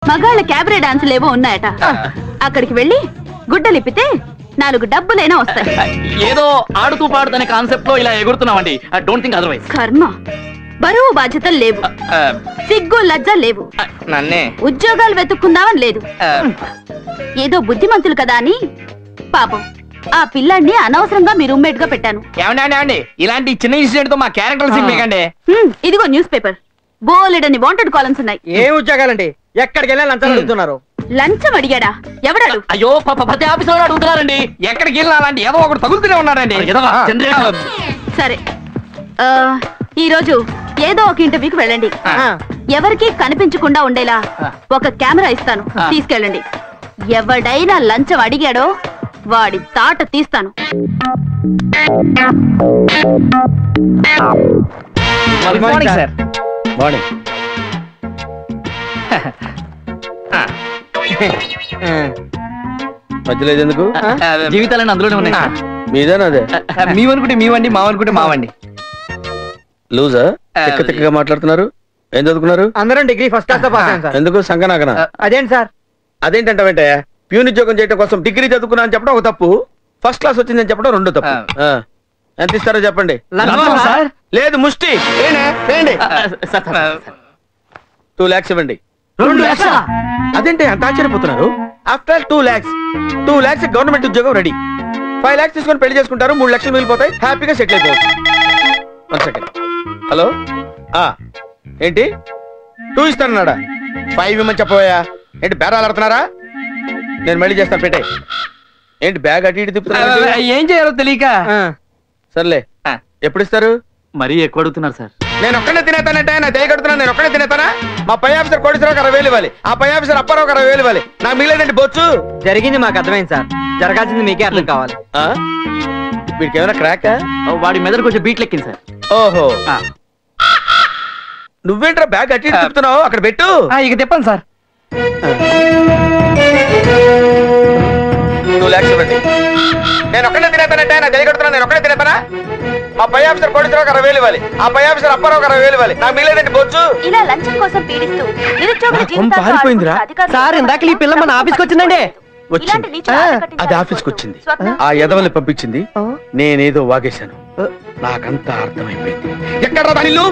మగాళ్ళ క్యాబరే డాన్సులు ఏవో ఉన్నాయట. అక్కడికి వెళ్ళి గుడ్డలిప్పితే 4 డబ్బులైనా వస్తాయి. ఏదో ఆడుతూ పాడుతున్న కాన్సెప్ట్ లో ఇలా ఎగురుతున్నామండి. Don't think otherwise. కర్మ, బరువు బాధ్యతలు లేవు, సిగ్గు లజ్జ లేవు, నన్నే ఉద్యోగాలు వెతుక్కుందామని లేదు. ఏదో బుద్ధిమంతులు కదా అని పాపం ఆ పిల్లాడిని అనవసరంగా మీ రూమ్మేట్ గా పెట్టాను. ఏమండి ఇలాంటి చిన్న ఇన్సిడెంట్ తో మా క్యారెక్టర్ సిగ్గుకండి. ఇదిగో న్యూస్ పేపర్, బోలెడని వాంటెడ్ కాలమ్స్ ఉన్నాయి. ఏం ఉద్యోగాలండి? ఎక్కడికి వెళ్ళా లంచాలు అడుగుతున్నారు? లంచం అడిగాడా? ఎవడాడు? అయ్యో ప్రతి ఆఫీస్ లో అడుగుతున్నారండి. ఎక్కడికి వెళ్ళినా అలాంటి ఏదో ఒకటి తగులుతూనే ఉన్నారండి. సరే, ఈ రోజు ఏదో ఒక ఇంటర్వ్యూకి వెళ్ళండి. ఎవరికి కనిపించకుండా ఉండేలా ఒక కెమెరా ఇస్తాను, తీసుకెళ్ళండి. ఎవడైనా లంచం అడిగాడో వాడి తాట తీస్తాను. Good morning sir. మార్నింగ్. మధ్యలో ఎందుకు? జీవితాలన్నీ అందులోనే ఉన్నాయి. మీదేనాదే? మీవనుకుంటే మీవండి, మావనుకుంటే మావండి. లూజా? తిక్కగా మాట్లాడుతున్నారు. ఏం చదువుకున్నారు? అందరం డిగ్రీ ఫస్ట్ క్లాస్ తో పాస్ అయ్యాం సార్. ఎందుకు సంకనాకనా? అదేంటి సార్? అదేంటంటే ప్యూన్ ఉద్యోగం చేయడం కోసం డిగ్రీ చదువుకున్నా అని చెప్పడం ఒక తప్పు, ఫస్ట్ క్లాస్ వచ్చిందని చెప్పడం 2 తప్పు. ఎంత ఇస్తారో చెప్పండి. లేదు ముష్టి 2 lakhs ఇవ్వండి. 2 lakhs? అదేంటి అంత ఆశ్చర్యపోతున్నారు? ఆఫ్టర్ 2 lakhs గవర్నమెంట్ ఉద్యోగం రెడీ. 5 lakhs తీసుకొని పెళ్లి చేసుకుంటారు, 3 లక్షలు మిగిలిపోతాయి, హ్యాపీగా సెటిల్ అయిపోవచ్చు. 1 second. హలో, ఏంటి 2 ఇస్తానన్నాడా? 5 ఇవ్వమని చెప్పబోయా? ఏంటి బేరాలు ఆడుతున్నారా? నేను మళ్ళీ చేస్తాను, పెట్టే. ఏంటి బ్యాగ్ అటు ఇటు తిప్పుతున్నా? ఏం చేయాలో తెలియక. సర్లే, ఎప్పుడు ఇస్తారు? మరీ ఎక్కువ అడుగుతున్నారు సార్. నేను ఒక్కడే తినేతానంటే నా దయ కడుతున్నాను. నేను ఒక్కడే తినేతానా? మా పై ఆఫీసర్ కోటేశ్వరరావు 60,000 ఇవ్వాలి, ఆ పై ఆఫీసర్ అప్పారావు 60,000 ఇవ్వాలి. నాకు మిగిలేదండి బొచ్చు. జరిగింది మాకు అర్థమైంది సార్, జరగాల్సింది మీకే అర్థం కావాలి. వీడికి ఏమైనా క్రాక్? వాడి మీద కొంచెం బీట్ లెక్కింది సార్. ఓహో, నువ్వేంట్రా బ్యాగ్ అట్టి తిప్పుతున్నావు? అక్కడ పెట్టు. ఇక తిప్పండి సార్. 2 lakhs ఇవ్వండి. నేను ఒక్కడే తినేతానంటే నా దయ కడుతున్నాను. నేను ఒక్కడే తినేతానా? మా పై ఆఫీసర్ కోటేశ్వరరావు 60,000 ఇవ్వాలి, ఆ పై ఆఫీసర్ అప్పారావు 60,000 ఇవ్వాలి. నాకు మిగిలేదండి బొచ్చు. ఇలా లంచం కోసం పీడిస్తూ నిరుద్యోగుల జీవితాలతో పారిపోయిందిరా సార్. ఇందాక ఈ పిల్ల మన ఆఫీస్కి వచ్చిందండి. అది ఆఫీస్కి వచ్చింది, ఆ ఎదవల్ని పంపించింది, నేనేదో వాగేశాను. నాకంతా అర్థమైపోయింది. ఎక్కడ దాని ఇల్లు?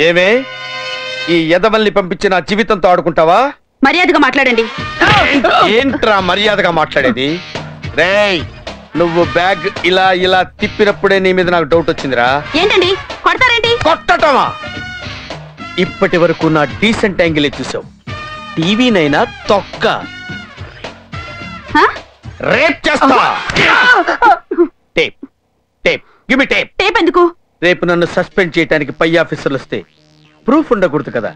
ఏమే, ఈ ఎదవల్ని పంపించి నా జీవితంతో ఆడుకుంటావా? మర్యాదగా మాట్లాడండి. ఏంట్రా మర్యాదగా మాట్లాడేది? రేయ్, నువ్వు బ్యాగ్ ఇలా ఇలా తిప్పినప్పుడే నీ మీద నాకు డౌట్ వచ్చిందిరా. ఏంటండి కొడతారేంటి? కొట్టటమా? ఇప్పటి వరకు నా డీసెంట్ యాంగిల్ చూసావు, టీవీనైనా తొక్క రేప్ చేస్తా. Tape tape give me tape. Tape ఎందుకు? రేపు నన్ను సస్పెండ్ చేయడానికి పై ఆఫీసర్లు వస్తే ప్రూఫ్ ఉండకూడదు కదా.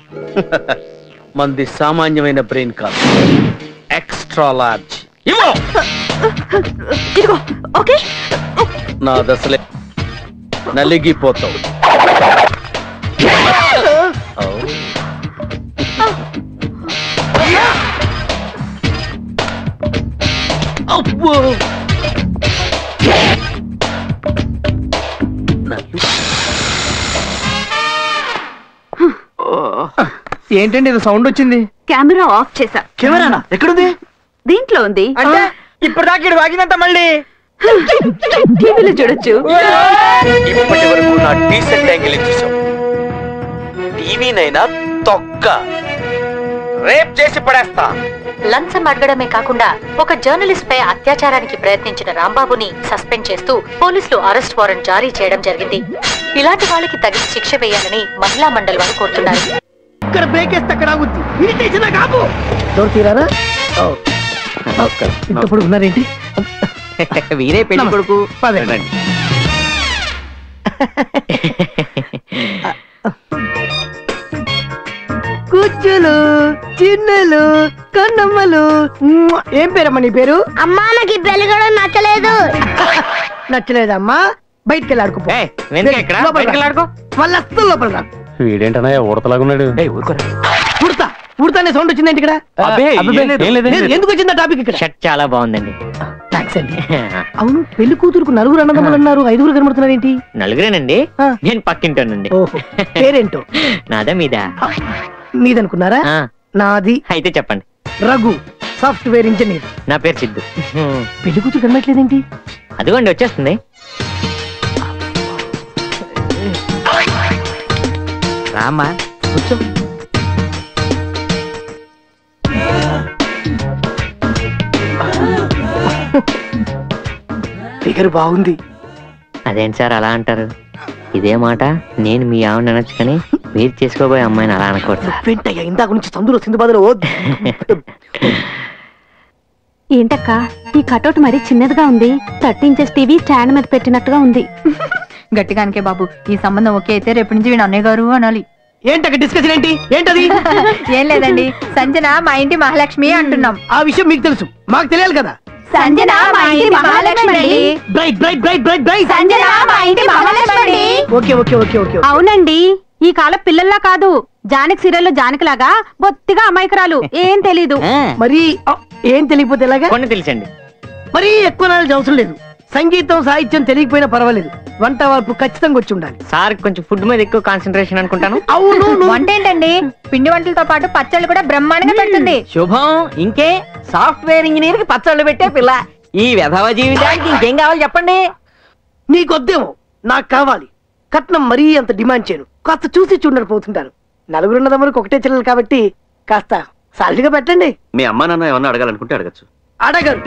మంది సామాన్యమైన బ్రెయిన్ కాదు, ఎక్స్ట్రా లార్జ్. ఇదిగో ఓకే. నా దశలే నలిగిపోతావు. ఏంటండి ఇది సౌండ్ వచ్చింది? కెమెరా ఆఫ్ చేసా. కెమెరానా? ఎక్కడుంది? దీంట్లో ఉంది. అంటే ఇప్పుడు దాకా ఇటు వాగిందంట, మళ్ళీ టీవీలో చూడొచ్చు. ఇప్పటి వరకు నా డీసెంట్ యాంగిల్ చూసావు, టీవీనైనా తొక్క రేప్ చేసి పడేస్తా. లంచం అడగడమే కాకుండా ఒక జర్నలిస్ట్ పై అత్యాచారానికి ప్రయత్నించిన రాంబాబుని సస్పెండ్ చేస్తూ పోలీసులు అరెస్ట్ వారెంట్ జారీ చేయడం జరిగింది. ఇలాంటి వాళ్ళకి తగిన శిక్ష వేయాలని మహిళా మండలి వారు కోరుతున్నారు. ఇక్కడ బ్రేక్ వేస్తే అక్కడ ఆగుద్ది. డోర్ తీరారా? ఇంతప్పుడు ఉన్నారేంటి? వీరే పెళ్లి కొడుకు. కుచ్చులు, చిన్నలు, కన్నమ్మలు. ఏం పేరమ్మా నీ పేరు? అమ్మా నాకు పెళ్ళిగడం నచ్చలేదు. నచ్చలేదమ్మా, బయటికి వెళ్ళి ఆడుకో. లోపల వాళ్ళ లోపల రా. వీడేంటన్నా ఉడతలాగున్నాడు? ఉడతా ఊరితోనే సౌండ్ వచ్చిందండి ఇక్కడ అబ్బే, ఏం లేదు, ఏం లేదు. లేదు, ఎందుకు వచ్చిందా టాపిక్ ఇక్కడ? షర్ట్ చాలా బాగుందండి. థాంక్స్ అండి. అవును, పెళ్లి కూతురుకు 4 అన్నదమ్ములు అన్నారు, 5 కనబడుతున్నారు ఏంటి? నలుగురేనండి. ఆ. నేను పక్కింటానండి. ఓహో, పేరేంటో? నాదా మీదా? మీదనుకున్నారా? ఆ, నాది అయితే చెప్పండి. Raghu, software engineer. నా పేరు సిద్ధు. పెళ్లి కూతురు కనబట్లేదేంటి? అదిగోండి వచ్చేస్తుంది. రామ్మా కూర్చో. ఫిగర్ బాగుంది. అదేంటి సార్ అలా అంటారు? ఇదే మాట నేను మీ ఆవిడ అనొచ్చు కానీ మీరు చేసుకోబోయే అమ్మాయిని అలా అనకూడదు. వెంటయ్య ఇందాక నుంచి సందులో సింధుబాదులో ఏంటక్క ఈ కటౌట్ మరీ చిన్నదిగా ఉంది. 30 ఇంచెస్ టీవీ స్టాండ్ మీద పెట్టినట్టుగా ఉంది. గట్టిగానికే బాబు, ఈ సంబంధం ఓకే అయితే రేపు నుంచి వీడు అన్నయ్య గారు అనాలి. ఏంటక్క డిస్కషన్ ఏంటి? ఏంటది? ఏం లేదండి, సంజన మా ఇంటి మహాలక్ష్మి అంటున్నాం. ఆ విషయం మీకు తెలుసు, మాకు తెలియాలి కదా. సంజన మా ఇంటి మహాలక్ష్మి అండి. Bright bright bright bright bright. Sanjana మా ఇంటి మహాలక్ష్మి అండి. Okay okay okay okay. అవునండి, ఈ కాలం పిల్లల్లా కాదు, జానకి సీరియల్లో జానకిలాగా బొత్తిగా అమాయకురాలు, ఏం తెలీదు. మరి ఏం తెలియకపోతే ఎలాగా? కొన్ని తెలుసండి. మరీ ఎక్కువ నాలెడ్జ్ అవసరం లేదు. సంగీతం సాహిత్యం తెలియకపోయినా పర్వాలేదు, వంట వార్పు ఖచ్చితంగా వచ్చి ఉండాలి. సార్ కొంచెం ఫుడ్ మీద ఎక్కువ కాన్సన్ట్రేషన్ అనుకుంటాను. అవును. వంట ఏంటండి, పిండి వంటలతో పాటు పచ్చళ్ళు కూడా బ్రహ్మాండంగా పెడుతుంది. శుభం. ఇంకే సాఫ్ట్వేర్ ఇంజనీర్ కి పచ్చళ్ళు పెట్టే పిల్ల. ఈ విధవ జీవితానికి ఇంకేం కావాలి చెప్పండి. నీకొద్దేమో, నాకు కావాలి. కట్నం మరీ అంత డిమాండ్ చేయను, కాస్త చూసి చూడరు పోతుంటారు. 4 అన్నదమ్ములకు ఒకటే చెల్లెలు కాబట్టి కాస్త సాలిగా పెట్టండి. మీ అమ్మా నాన్న ఏమన్నా అడగాలనుకుంటే అడగచ్చు. అడగరు.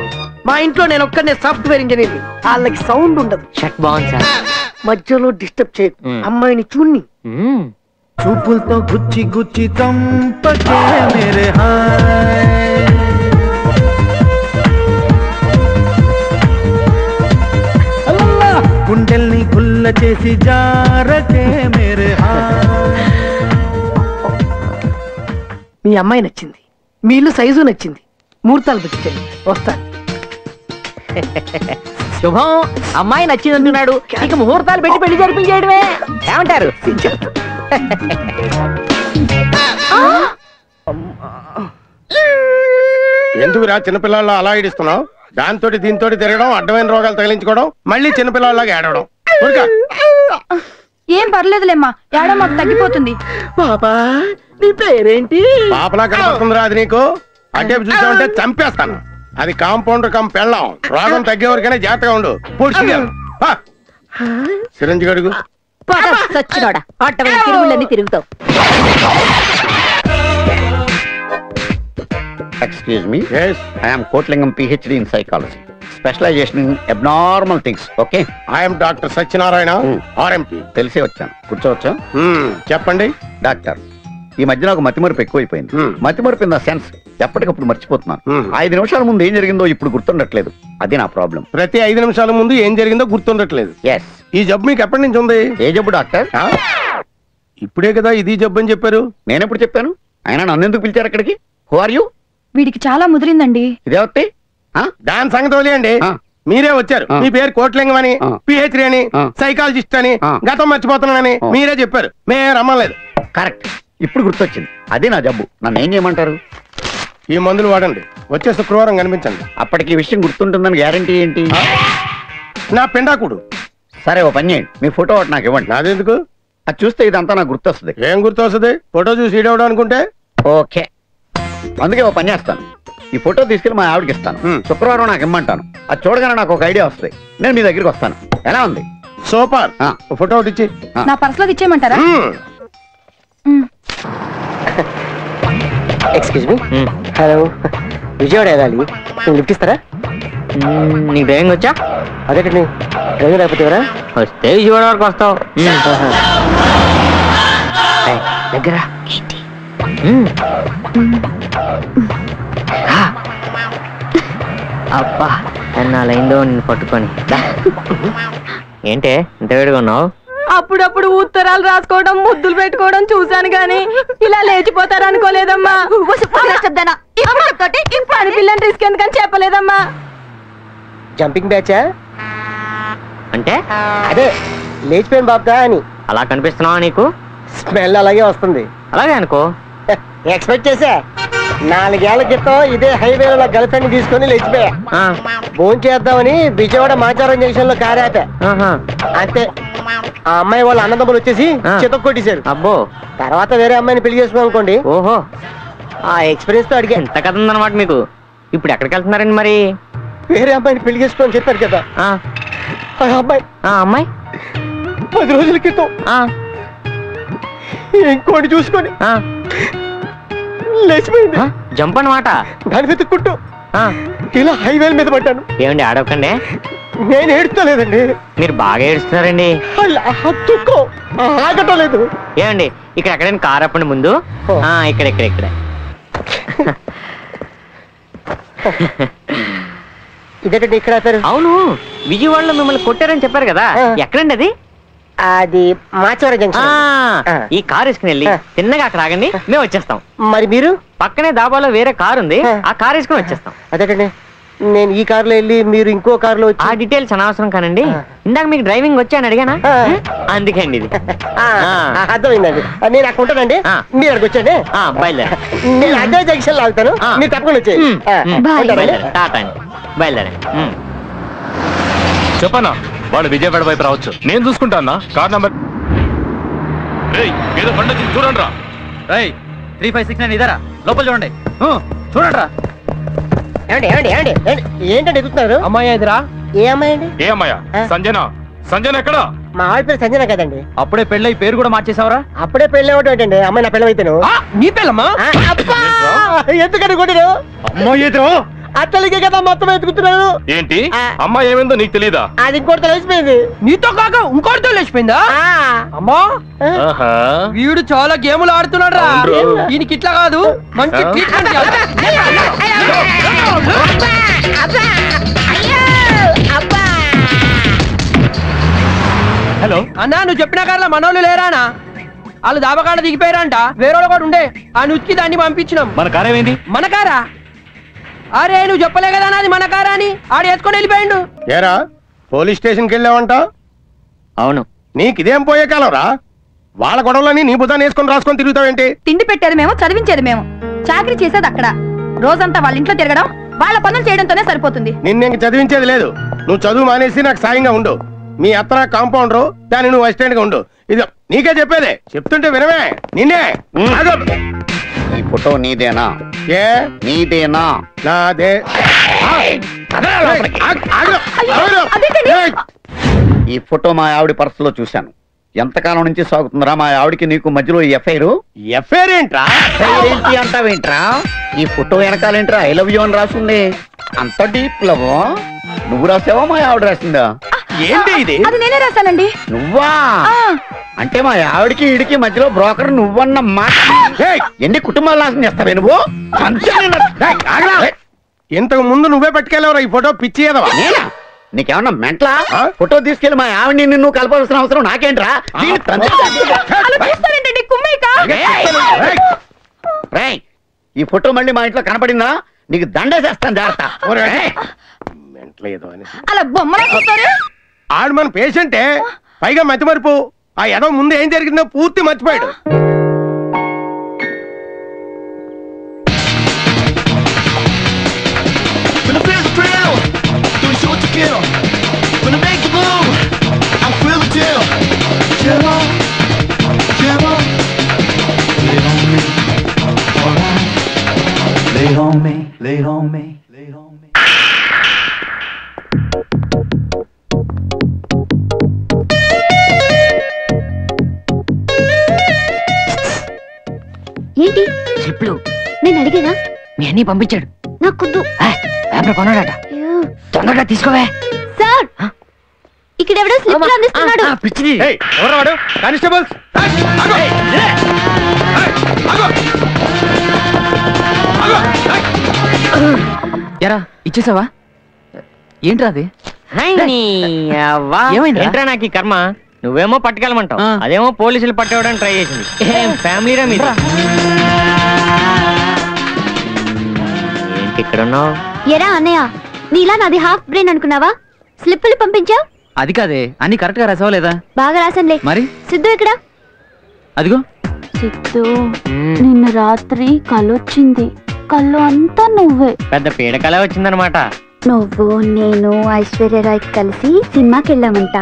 మా ఇంట్లో నేను ఒక్కనే సాఫ్ట్వేర్ ఇంజనీర్, వాళ్ళకి సౌండ్ ఉండదు. షర్ట్ బాగుంది సార్. మధ్యలో డిస్టర్బ్ చేయకు. అమ్మాయిని చూడ్ని. చూపులతో గుచ్చి గుచ్చి చంపకే మేరే హాయ్, గుండెల్ని గుల్ల చేసి జారకే మేరే హాయ్. మీ అమ్మాయి నచ్చింది, మీ ఇల్లు సైజు నచ్చింది, ముహూర్తాలు పెట్టించండి, వస్తాను. శుభం. అమ్మాయి నచ్చిందంటున్నాడు, ఇక ముహూర్తాలు పెట్టి పెళ్లి జరిపించేయడమే. ఏమంటారు? ఎందుకురా చిన్నపిల్లల్లో అలా ఏడుస్తున్నావు? దాంతో దీంతో తిరగడం, అడ్డమైన రోగాలు తగిలించుకోవడం, మళ్ళీ చిన్నపిల్లలాగా ఏడవడం. ఏం పర్లేదులేమ్మా, ఏడో మాకు తగ్గిపోతుంది. పాపా, నీ పేరేంటి? పాపలా కనపడుతుందిరా అది నీకు? అటేపు చూసావంటే చంపేస్తాను. అది కాంపౌండర్ కం పెళ్ళాం. రోగం తగ్గేవరకైనా జాగ్రత్తగా ఉండు. సిరంజి గడుగు. సచ్చినోడా, అడ్డమైన తిరుగుళ్ళని తిరుగుతావు. Excuse me. Yes. I am Kotlingam PhD in psychology. Specialization in abnormal things. Okay. I am doctor Satyanarayana, RMP. తెలిసే వచ్చాను. కూర్చోవచ్చా? చెప్పండి డాక్టర్, ఈ మధ్య నాకు మతిమరుపు ఎక్కువైపోయింది. మతిమరుపు ఇన్ ద సెన్స్ ఎప్పటికప్పుడు మర్చిపోతున్నాను. 5 నిమిషాల ముందు ఏం జరిగిందో ఇప్పుడు గుర్తుండట్లేదు. అది నా ప్రాబ్లం. ప్రతి 5 నిమిషాల ముందు ఏం జరిగిందో గుర్తుండట్లేదు. ఎస్. ఈ జబ్బు మీకు ఎప్పటి నుంచి ఉంది? ఏ జబ్బు డాక్టర్? ఇప్పుడే కదా ఇది జబ్బు అని చెప్పారు. నేను ఎప్పుడు చెప్పాను? అయినా నన్ను ఎందుకు పిలిచారు అక్కడికి? Who are you? వీడికి చాలా ముదిరిందండి. ఇదేవత్తి దాని సంగతి వదిలేయండి. మీరే వచ్చారు. మీ పేరు కోట్లింగం అని, PhD అని, సైకాలజిస్ట్ అని, గతం మర్చిపోతున్నానని మీరే చెప్పారు. మేము రమ్మలేదు. కరెక్ట్. ఇప్పుడు గుర్తొచ్చింది. అదే నా జబ్బు. నన్ను ఏం చేయమంటారు? ఈ మందులు వాడండి, వచ్చే శుక్రవారం కనిపించండి. అప్పటికి ఈ విషయం గుర్తుంటుందని గ్యారంటీ ఏంటి? నా పిండాకుడు. సరే, ఓ పని చేయండి, మీ ఫోటో ఒకటి నాకు ఇవ్వండి. నాదెందుకు? అది చూస్తే ఇదంతా నాకు గుర్తొస్తుంది. ఏం గుర్తొస్తుంది? ఫోటో చూసి ఈడవడం అనుకుంటే? ఓకే, అందుకే ఓ పని చేస్తాను. ఈ ఫోటో తీసుకెళ్లి మా ఆవిడకి ఇస్తాను. శుక్రవారం నాకు ఇమ్మంటాను. అది చూడగానే నాకు ఒక ఐడియా వస్తుంది. నేను మీ దగ్గరికి వస్తాను. ఎలా ఉంది? సూపర్. ఫోటో ఒకటి ఇచ్చి. నా పర్సులో ఇచ్చేయమంటారా? Excuse me. హలో, విజయవాడ వెళ్ళాలి, లిఫ్ట్ ఇస్తారా? నీకు డ్రైవింగ్ వచ్చా? అదేటండి, డ్రైవింగ్ రాకపోతే ఎవరా? వస్తే విజయవాడ వరకు వస్తావు. దగ్గర అబ్బా, ఎన్నాళ్ళైందో నిన్ను పట్టుకొని. ఏంటే ఇంత వేడిగా ఉన్నావు? అప్పుడప్పుడు ఉత్తరాలు రాసుకోవడం, ముద్దులు పెట్టుకోవడం చూశాను గాని ఇలా లేచిపోతారు అనుకోలేదమ్మా. పని పిల్లని రిస్క్ ఎందుకని చెప్పలేదమ్మా. జంపింగ్ బ్యాచా? అంటే అదే లేచిపోయాను బాబుదా అని. అలా కనిపిస్తున్నావా నీకు? స్మెల్ అలాగే వస్తుంది. అలాగే అనుకో. ఎక్స్పెక్ట్ చేసా 4 ఏళ్ల క్రితం ఇదే హైవేలో గర్ల్ ఫ్రెండ్ తీసుకొని లేచిపోయా. ఫోన్ చేద్దామని విజయవాడ మాచారం జంక్షన్ లో కారు ఆపా. అంతే ఆ అమ్మాయి వాళ్ళ అన్నదమ్ములు వచ్చేసి చితక్ కొట్టేశారు. అబ్బో. తర్వాత వేరే అమ్మాయిని పెళ్లి చేసుకున్నాం అనుకోండి. ఓహో, ఆ ఎక్స్పీరియన్స్ తో అడిగా. ఎంత కథ ఉందన్నమాట మీకు. ఇప్పుడు ఎక్కడికి వెళ్తున్నారండి మరి? వేరే అమ్మాయిని పెళ్లి చేసుకోని చెప్పారు కదా. ఆ అమ్మాయి 10 రోజుల క్రితం ఇంకోటి చూసుకొని లేచిపోయింది. జంప్ అన్నమాట. దాని వెతుక్కుంటూ ఇలా హైవేల మీద పడ్డాను. ఏమండి ఆడవకండి. నేను ఏడుస్తలేదండి. మీరు బాగా ఏడుస్తున్నారండి. ఆగటం లేదు. ఏమండి ఇక్కడ ఎక్కడైనా కారు ఆపండి ముందు. ఇక్కడ ఇక్కడ ఇక్కడ. ఇదేంటండి ఇక్కడ ఆపారు? అవును, విజయవాడలో మిమ్మల్ని కొట్టారని చెప్పారు కదా, ఎక్కడండి అది? అది మాచవరం జంక్షన్. ఈ కారు వేసుకుని వెళ్ళి తిన్నగా అక్కడ ఆగండి, మేము వచ్చేస్తాం. మరి మీరు? పక్కనే దాబాలో వేరే కారు ఉంది, ఆ కారు వేసుకుని వచ్చేస్తాం. అదేటండి నేను ఈ కారులో వెళ్ళి మీరు ఇంకో కారులో వచ్చి. ఆ డీటెయిల్స్ అనవసరం కానండి. ఇందాక మీకు డ్రైవింగ్ వచ్చాను అడిగానా, అందుకండి ఇది. అర్థమైందండి. నేను అక్కడ ఉంటానండి, మీరు అక్కడికి వచ్చండి. బయలుదేరా. నేను అదే జంక్షన్ లో ఆగుతాను, మీరు తప్పకుండా వచ్చేయండి. టాటా అండి, బయలుదేరండి. చెప్పనా వాళ్ళు విజయవాడ వైపు రావచ్చు, నేను చూసుకుంటా. కార్ నంబర్ ఏదో బండి చూడండి రా. 3569 ఇదారా, లోపల చూడండి. చూడండి రా. ఏంటంటే ఎదుగుతున్నారు? అమ్మాయి ఎదురా. ఏ అమ్మాయి అండి? ఏ అమ్మాయ? సంజన. సంజన ఎక్కడ? మా ఆవిడ పేరు సంజన కదండి. అప్పుడే పెళ్ళై పేరు కూడా మార్చేసావరా? అప్పుడే పెళ్ళి అవ్వటం ఏంటండి? అమ్మాయి నా పెళ్ళి అయితేను. నీ పెళ్ళమ్మా? ఎందుకని కొట్టారు? అమ్మాయి ఎదురు అత్తలికే కదా మొత్తం ఎత్తుకుతున్నాను. ఏంటి అమ్మాయి ఏమైందో నీకు తెలీదా? అది ఇంకోటితో లేచిపోయింది. నీతో కాక ఇంకోటితో లేచిపోయిందా? అమ్మా వీడు చాలా గేములు ఆడుతున్నాడు రా. ఈయనకి ఇట్లా కాదు, మంచి ట్రీట్మెంట్. హలో అన్నా, నువ్వు చెప్పిన కార్లో మనోళ్ళు లేరానా? వాళ్ళు దాబకాడ దిగిపోయారంట. వేరే కూడా ఉండే, ఆ నుచ్చి దాన్ని పంపించినాం. మన కారేమైంది? మన కారా? అరే నువ్వు చెప్పలే కదా నాది మన కారా అని. ఆడు వేసుకొని వెళ్ళిపోయిండు. ఏరా పోలీస్ స్టేషన్కి వెళ్ళావంట? అవును. నీకు ఇదేం పోయే కాలం రా? వాళ్ళ గొడవలని నీ బుధాన్ని వేసుకొని రాసుకొని తిరుగుతావేంటి? తిండి పెట్టేది మేము, చదివించేది మేము, చాకరీ చేసేది అక్కడ. రోజంతా వాళ్ళ ఇంట్లో తిరగడం, వాళ్ళ పనులు చేయడంతోనే సరిపోతుంది. నిన్న చదివించేది లేదు. నువ్వు చదువు మానేసి నాకు సాయంగా ఉండు. మీ అత్త కాంపౌండరు, దాన్ని నువ్వు అసిస్టెంట్ గా ఉండు. ఇది నీకే చెప్పేదే, చెప్తుంటే వినవే. నిన్నే. ఈ ఫోటో నీదేనా? ఏ నీదేనా? నాదే. ఈ ఫోటో మా ఆవిడ పర్సులో చూశాను. ఎంతకాలం నుంచి సాగుతుందిరా మా ఆవిడికి నీకు మధ్యలో ఈ ఎఫ్ఐఆర్? ఎఫ్ఐఆర్ ఏంట్రా? ఏంటి అంటావేంట్రా? ఈ ఫోటో వెనకాలేంట్రా ఐ లవ్ యూ అని రాసింది. అంత డీప్ లవ్ నువ్వు రాసావా మా ఆవిడ రాసిందా? ఏంటి ఇది? అది నేనే రాశానండి. నువ్వా? అంటే మా ఆవిడికి ఈడికి మధ్యలో బ్రోకర్ నువ్వన్న మాట. ఎన్ని కుటుంబాలు నాశనం చేస్తావే నువ్వు? ఇంతకు ముందు నువ్వే పట్టుకెళ్ళవరా ఈ ఫోటో? పిచ్చి ఏదవా? నీకేమన్నా మెంట్లా? ఫోటో తీసుకెళ్లి మా ఆవిడ్ని నిన్ను కలపాల్సిన అవసరం నాకేంట్రా? ఈ ఫోటో మళ్ళీ మా ఇంట్లో కనపడిందా నీకు దండేసేస్తాను, జాగ్రత్త. అలా బొమ్మలా చూస్తారు. ఆడు మన పేషెంటే, పైగా మతి మరుపు. ఆ ఎదో ముందు ఏం జరిగిందో పూర్తి మర్చిపోయాడు. Lay on me, lay on me, lay on me. ఏంటి స్లిప్లు నేను అడిగేనా? మీ అన్నీ పంపించాడు. నాకొద్దు. పేపర్ కొన్నాడట, తొందరగా తీసుకోవే. సార్ ఇక్కడ ఎవడో స్లిప్లు అందిస్తున్నాడు. పిచ్చిది. ఎవరు కానిస్టేబుల్స్? ఎరా ఇచ్చేసావా? ఏంట్రా అది? ఏంట్రా నాకు ఈ కర్మ? నువ్వేమో పట్టుకెళ్ళమంటావు, అదేమో పోలీసులు పట్టేవడానికి ట్రై చేసింది. ఫ్యామిలీరా మీరు? ఏంటి ఇక్కడ ఉన్నావు? ఎరా అన్నయ్య, నీలా నాది హాఫ్ బ్రెయిన్ అనుకున్నావా? స్లిప్పులు పంపించావు. అది కాదే, అన్ని కరెక్ట్ గా రాసావా లేదా? బాగా రాసానులే. మరి సిద్ధు ఇక్కడ? అదిగో సిద్ధు నిన్న రాత్రి కలొచ్చింది. కళ్ళు అంతా నువ్వే. పెద్ద పీడకల వచ్చిందనమాట. నువ్వు నేను ఐశ్వర్యరాయ్ కలిసి సినిమాకి వెళ్ళామంట.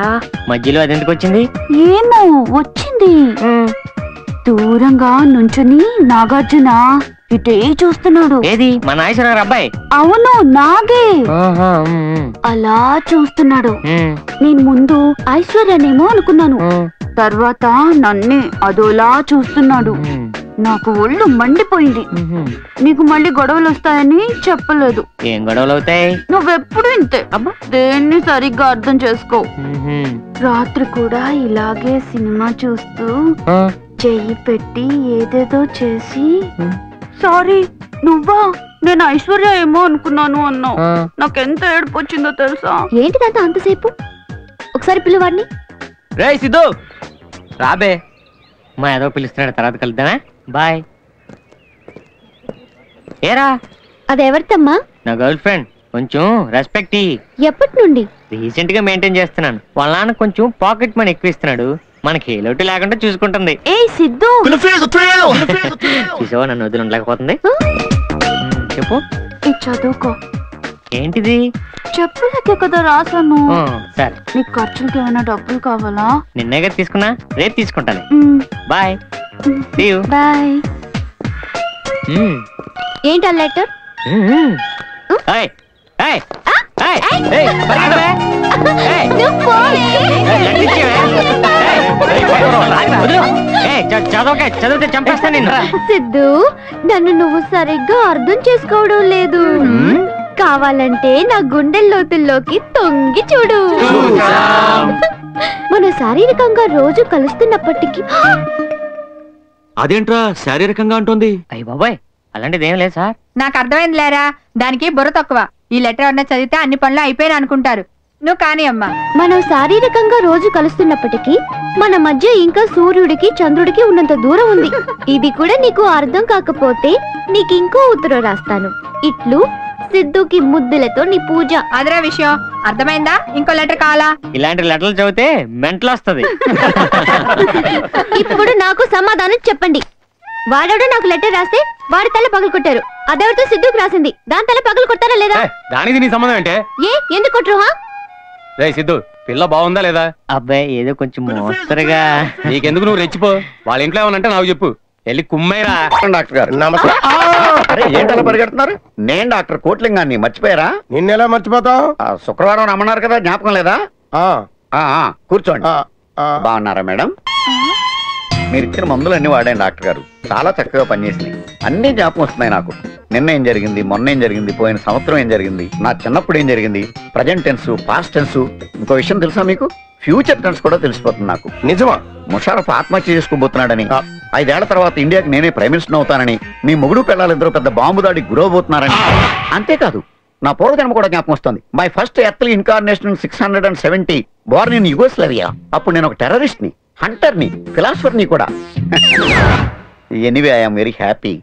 మధ్యలో అదెందుకు వచ్చింది? ఏమో వచ్చింది. దూరంగా నుంచుని నాగార్జున ఇటే చూస్తున్నాడు. ఏది మన ఐశ్వర్య అబ్బాయి? అవును, నాగే. అలా చూస్తున్నాడు. నేను ముందు ఐశ్వర్యనేమో అనుకున్నాను, తర్వాత నన్నే అదోలా చూస్తున్నాడు. నాకు ఒళ్ళు మండిపోయింది. నీకు మళ్ళీ గొడవలు వస్తాయని చెప్పలేదు. ఏం గొడవలు అవుతాయి? నువ్వెప్పుడు ఇంతే, దేన్ని సరిగ్గా అర్థం చేసుకో. రాత్రి కూడా ఇలాగే సినిమా చూస్తూ చెయ్యి పెట్టి ఏదేదో చేసి సారీ నువ్వా, నేను ఐశ్వర్య ఏమో అనుకున్నాను అన్నావు. నాకెంత ఏడుపు వచ్చిందో తెలుసా? ఏంటి తాత అంతసేపు? ఒకసారి పిల్లవాడిని. రే సిద్ధు రాబే. మా ఏదో పిలుస్తున్నాడు, తర్వాత కలుద్దామా? బాయ్. ఏరా అదెవరితమ్మా? నా గర్ల్ ఫ్రెండ్. కొంచెం రెస్పెక్ట్ ఇ. ఎప్పటి నుండి? రీసెంట్ గా మెయింటైన్ చేస్తున్నాను. వాళ్ళ నాన్న కొంచెం పాకెట్ మనీ ఎక్కువ ఇస్తున్నాడు. మనకి ఏ లోటు లేకుండా చూసుకుంటుంది. ఏ సిద్ధు, చూసావా నన్ను వదిలి ఉండలేకపోతుంది. చెప్పు. ఈ చదువుకో. ఏంటిది? చెప్పులకే కదా రాసాను. సరే. నీకు ఖర్చులకి ఏమైనా డబ్బులు కావాలా? నిన్నేగా తీసుకున్నా, రేపు తీసుకుంటాను. బాయ్. బాయ్. ఏంటి ఆ లెటర్? చదివితే చంపేస్తా నిన్ను. సిద్ధు, నన్ను నువ్వు సరిగ్గా అర్థం చేసుకోవడం లేదు. కావాలంటే నా గుండె లోతుల్లోకి తొంగి చూడు. మన శారీరకంగా రోజు కలుస్తున్నప్పటికీ. అదేంట్రా శారీరకంగా అంటుంది? అయ్య బాబాయ్, అలాంటిది ఏం లేదు సార్. నాకు అర్థమైంది లేరా, దానికి బుర్ర తక్కువ. ఈ లెటర్ అన్న చదివితే అన్ని పనులు అయిపోయినా అనుకుంటారు. నువ్వు కానీ అమ్మా. మనం శారీరకంగా రోజు కలుస్తున్నప్పటికీ మన మధ్య ఇంకా సూర్యుడికి చంద్రుడికి ఉన్నంత దూరం ఉంది. ఇది కూడా నీకు అర్థం కాకపోతే నీకు ఇంకో ఉత్తరం రాస్తాను. ఇట్లు సిద్ధుకి ముద్దులతో నీ పూజ. అదరా విషయం అర్థమైందా? ఇంకో లెటర్ కావాలా? ఇలాంటి లెటర్లు చదివితే మెంటల్ వస్తుంది. ఇప్పుడు నాకు సమాధానం చెప్పండి. వాడెవడో నాకు లెటర్ రాస్తే వాడి తల పగలు కొట్టారు. అదెవరితో సిద్ధుకు రాసింది, దాని తల పగలు కొట్టారా లేదా? దానికి నీ సంబంధం ఏంటే? ఎందుకు కొట్టరు? రే సిద్ధు, పిల్ల బాగుందా లేదా? అబ్బాయి ఏదో కొంచెం మోస్తరుగా. నీకెందుకు, నువ్వు రెచ్చిపో. వాళ్ళ ఇంట్లో ఏమనంటే నాకు చెప్పు, వెళ్ళి కుమ్మైరా. డాక్టర్ గారు నమస్తే. ఏంటలా పరిగెడుతున్నారు? నేను డాక్టర్ కోట్లింగాన్ని, మర్చిపోయారా? నిన్నెలా మర్చిపోతావు? శుక్రవారం రమ్మన్నారు కదా, జ్ఞాపకం లేదా? కూర్చోండి. బాగున్నారా మేడం? మీరు ఇచ్చిన మందులన్నీ వాడాను డాక్టర్ గారు, చాలా చక్కగా పనిచేసినాయి. అన్ని జ్ఞాపకం వస్తున్నాయి నాకు. నిన్న ఏం జరిగింది, మొన్న ఏం జరిగింది, పోయిన సంవత్సరం ఏం జరిగింది, నా చిన్నప్పుడు ఏం జరిగింది, ప్రజెంట్ టెన్స్, పాస్ట్ టెన్స్. ఇంకో విషయం తెలుసా మీకు? ఫ్యూచర్ టెన్స్ కూడా తెలిసిపోతుంది నాకు. నిజమా? ముషారఫ్ ఆత్మహత్య చేసుకోబోతున్నాడని, 5 ఏళ్ల తర్వాత ఇండియాకి నేనే ప్రైమ్ మినిస్టర్ అవుతానని, మీ మొగుడు పిల్లలిద్దరూ పెద్ద బాంబు దాడికి గురవబోతున్నారని. అంతేకాదు, నా పూర్వజన్మ కూడా జ్ఞాపకం వస్తుంది. My first earthly incarnation 670, Born in Yugoslavia. అప్పుడు నేను ఒక టెర్రరిస్ట్ ని, హంటర్ ని, ఫిలాసఫర్ ని కూడా. Anyway I'm very happy.